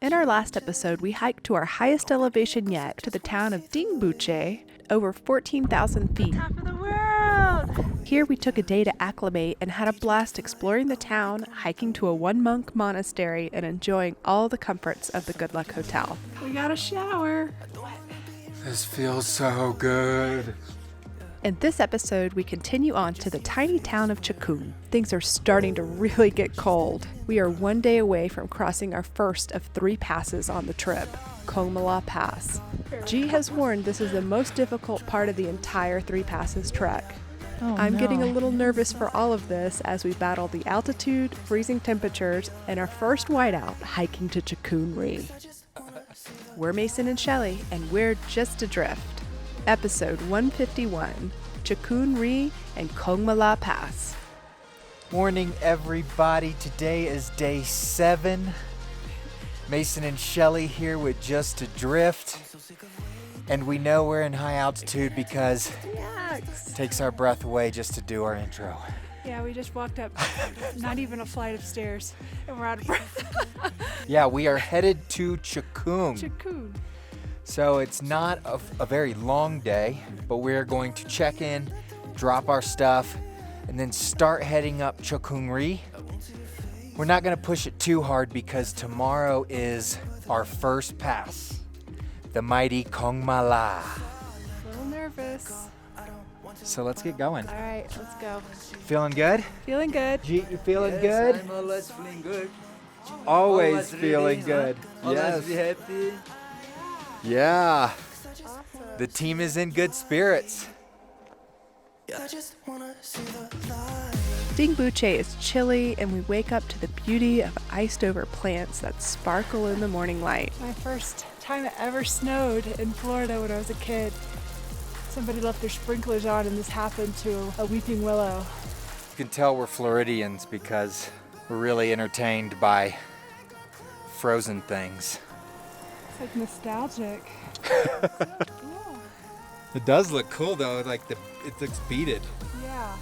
In our last episode, we hiked to our highest elevation yet, to the town of Dingbuche, over 14,000 feet. Top of the world! Here we took a day to acclimate and had a blast exploring the town, hiking to a one-monk monastery, and enjoying all the comforts of the Good Luck Hotel. We got a shower. This feels so good. In this episode, we continue on to the tiny town of Chukhung. Things are starting to really get cold. We are one day away from crossing our first of 3 passes on the trip, Kongma Pass. G has warned this is the most difficult part of the entire 3 passes trek. I'm getting a little nervous for all of this as we battle the altitude, freezing temperatures, and our first whiteout hiking to Chukhung Ri. We're Mason and Shelley, and we're Just Adrift. Episode 151, Chukhung Ri and Kongma Pass. Morning, everybody. Today is day 7. Mason and Shelley here with Just Adrift. And we know we're in high altitude because it takes our breath away just to do our intro. Yeah, we just walked up not even a flight of stairs, and we're out of breath. Yeah, we are headed to Chukhung. Chukhung. So it's not a very long day, but we're going to check in, drop our stuff, and then start heading up Chukhung Ri. We're not going to push it too hard because tomorrow is our first pass, the mighty Kongma. A little nervous. So let's get going. All right, let's go. Feeling good? Feeling good. G, you feeling good? I'm always feeling good. Always feeling good. Always be Yes. happy. Yeah. Awesome. The team is in good spirits. Dingbuche is chilly, and we wake up to the beauty of iced-over plants that sparkle in the morning light. My first time it ever snowed in Florida when I was a kid. Somebody left their sprinklers on, and this happened to a weeping willow. You can tell we're Floridians because we're really entertained by frozen things. It's like nostalgic. It does look cool though, like it looks beaded. Yeah.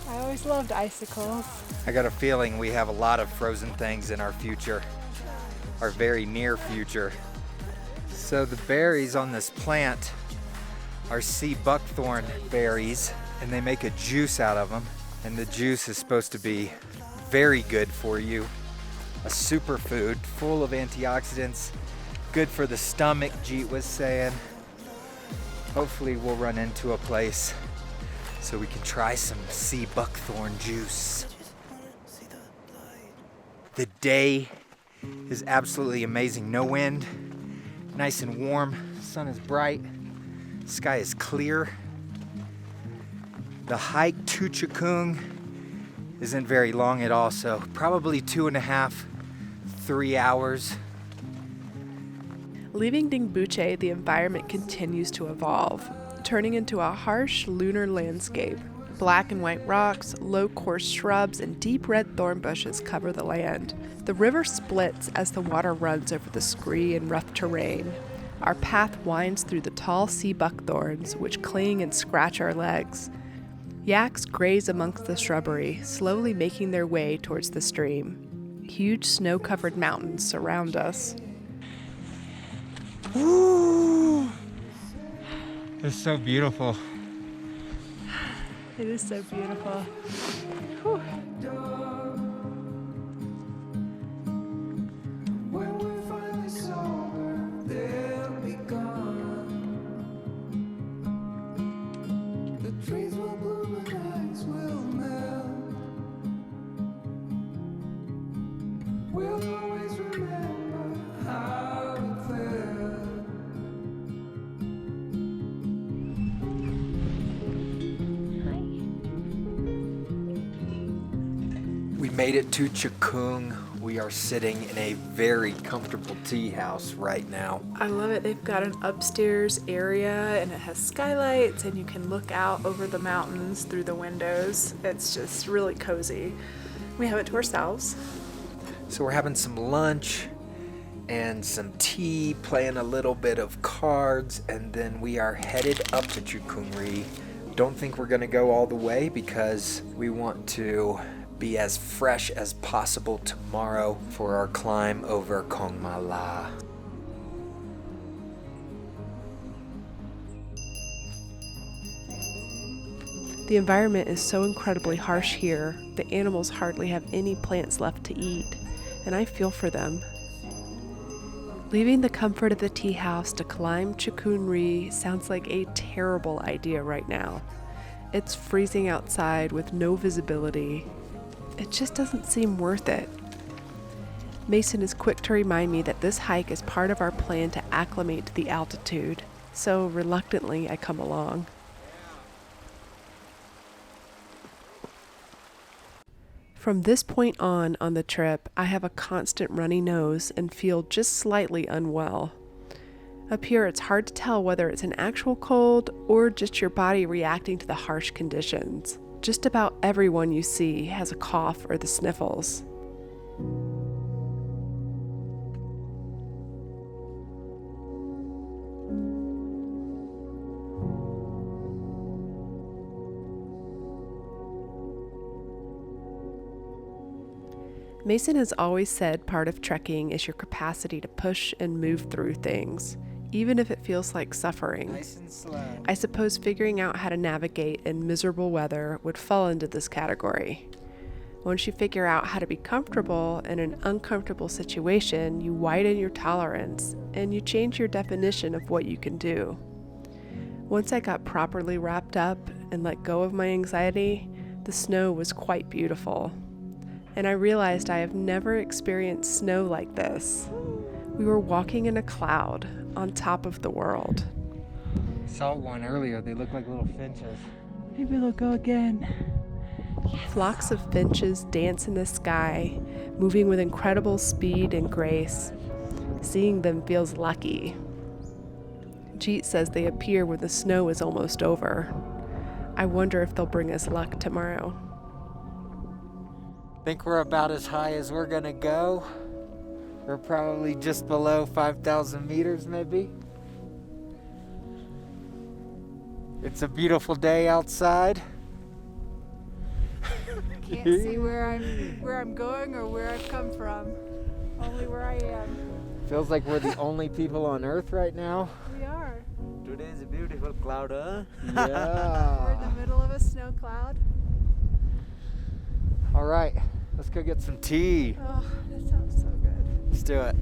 I always loved icicles. I got a feeling we have a lot of frozen things in our future, our very near future. So the berries on this plant are sea buckthorn berries, and they make a juice out of them. And the juice is supposed to be very good for you. A superfood full of antioxidants, good for the stomach, Jeet was saying. Hopefully we'll run into a place so we can try some sea buckthorn juice. The day is absolutely amazing. No wind, nice and warm, sun is bright, sky is clear. The hike to Chukhung isn't very long at all, so probably 2.5, 3 hours. Leaving Dingbuche, the environment continues to evolve, turning into a harsh lunar landscape. Black and white rocks, low coarse shrubs, and deep red thorn bushes cover the land. The river splits as the water runs over the scree and rough terrain. Our path winds through the tall sea buckthorns, which cling and scratch our legs. Yaks graze amongst the shrubbery, slowly making their way towards the stream. Huge snow-covered mountains surround us. Woo! It's so beautiful. It is so beautiful. When we're finally sober, they'll be gone. The trees will bloom and ice will melt. We'll always remember how it felt. We made it to Chukhung. We are sitting in a very comfortable tea house right now. I love it. They've got an upstairs area, and it has skylights, and you can look out over the mountains through the windows. It's just really cozy. We have it to ourselves. So we're having some lunch and some tea, playing a little bit of cards, and then we are headed up to Chukhung Ri. Don't think we're gonna go all the way because we want to be as fresh as possible tomorrow for our climb over Kongma. The environment is so incredibly harsh here, the animals hardly have any plants left to eat, and I feel for them. Leaving the comfort of the tea house to climb Chukhung Ri sounds like a terrible idea right now. It's freezing outside with no visibility. It just doesn't seem worth it. Mason is quick to remind me that this hike is part of our plan to acclimate to the altitude, so reluctantly I come along. From this point on the trip, I have a constant runny nose and feel just slightly unwell. Up here, it's hard to tell whether it's an actual cold or just your body reacting to the harsh conditions. Just about everyone you see has a cough or the sniffles. Mason has always said part of trekking is your capacity to push and move through things, even if it feels like suffering. Nice and slow. I suppose figuring out how to navigate in miserable weather would fall into this category. Once you figure out how to be comfortable in an uncomfortable situation, you widen your tolerance and you change your definition of what you can do. Once I got properly wrapped up and let go of my anxiety, the snow was quite beautiful. And I realized I have never experienced snow like this. We were walking in a cloud on top of the world. Saw one earlier. They look like little finches. Maybe they'll go again. Flocks of finches dance in the sky, moving with incredible speed and grace. Seeing them feels lucky. Jeet says they appear when the snow is almost over. I wonder if they'll bring us luck tomorrow. Think we're about as high as we're gonna go. We're probably just below 5,000 meters maybe. It's a beautiful day outside. Can't see where I'm going or where I've come from. Only where I am. Feels like we're the only people on Earth right now. We are. Today is a beautiful cloud, huh? We're in Yeah. the middle of a snow cloud. All right, let's go get some tea. Oh, that sounds so good. Let's do it.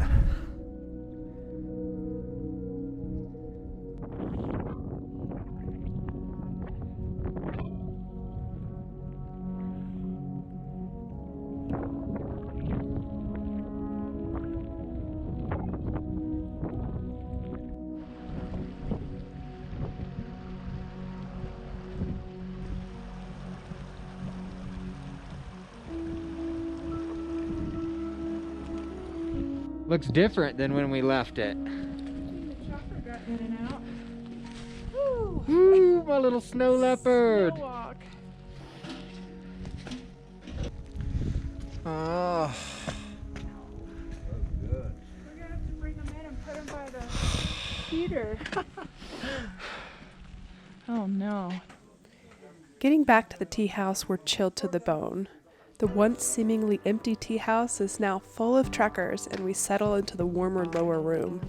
Looks different than when we left it. The chopper got in and out. Woo! Woo, my little snow leopard. Snow walk. Oh. We're gonna have to bring them in and put them by the heater. Oh no. Getting back to the tea house, we're chilled to the bone. The once seemingly empty tea house is now full of trekkers, and we settle into the warmer lower room.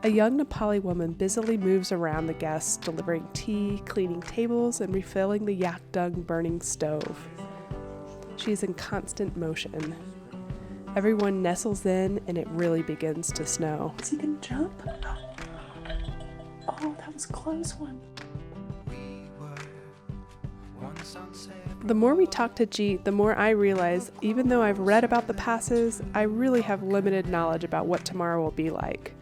A young Nepali woman busily moves around the guests, delivering tea, cleaning tables, and refilling the yak dung burning stove. She is in constant motion. Everyone nestles in, and it really begins to snow. Is he gonna jump? Oh, that was a close one. The more we talk to Jeet, the more I realize, even though I've read about the passes, I really have limited knowledge about what tomorrow will be like.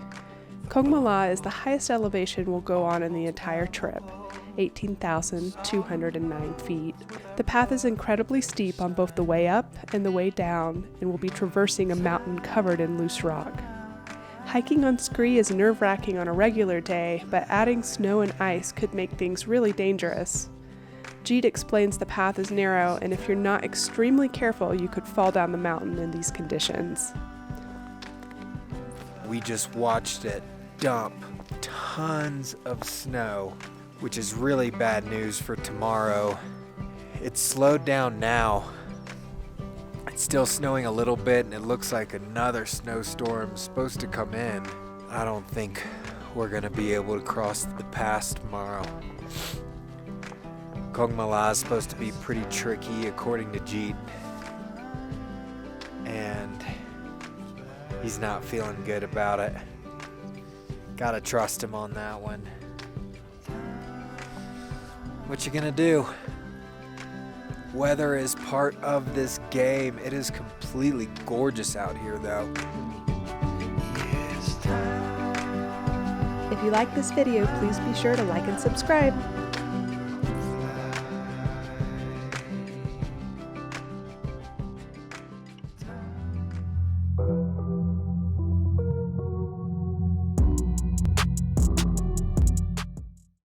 Kongma is the highest elevation we'll go on in the entire trip, 18,209 feet. The path is incredibly steep on both the way up and the way down, and we'll be traversing a mountain covered in loose rock. Hiking on scree is nerve-wracking on a regular day, but adding snow and ice could make things really dangerous. Jeet explains the path is narrow, and if you're not extremely careful, you could fall down the mountain in these conditions. We just watched it dump tons of snow, which is really bad news for tomorrow. It's slowed down now, It's still snowing a little bit, and it looks like another snowstorm's supposed to come in. I don't think we're gonna be able to cross the pass tomorrow. Kongma is supposed to be pretty tricky according to Jeet. And he's not feeling good about it. Gotta trust him on that one. What you gonna do? Weather is part of this game. It is completely gorgeous out here though. If you like this video, please be sure to like and subscribe.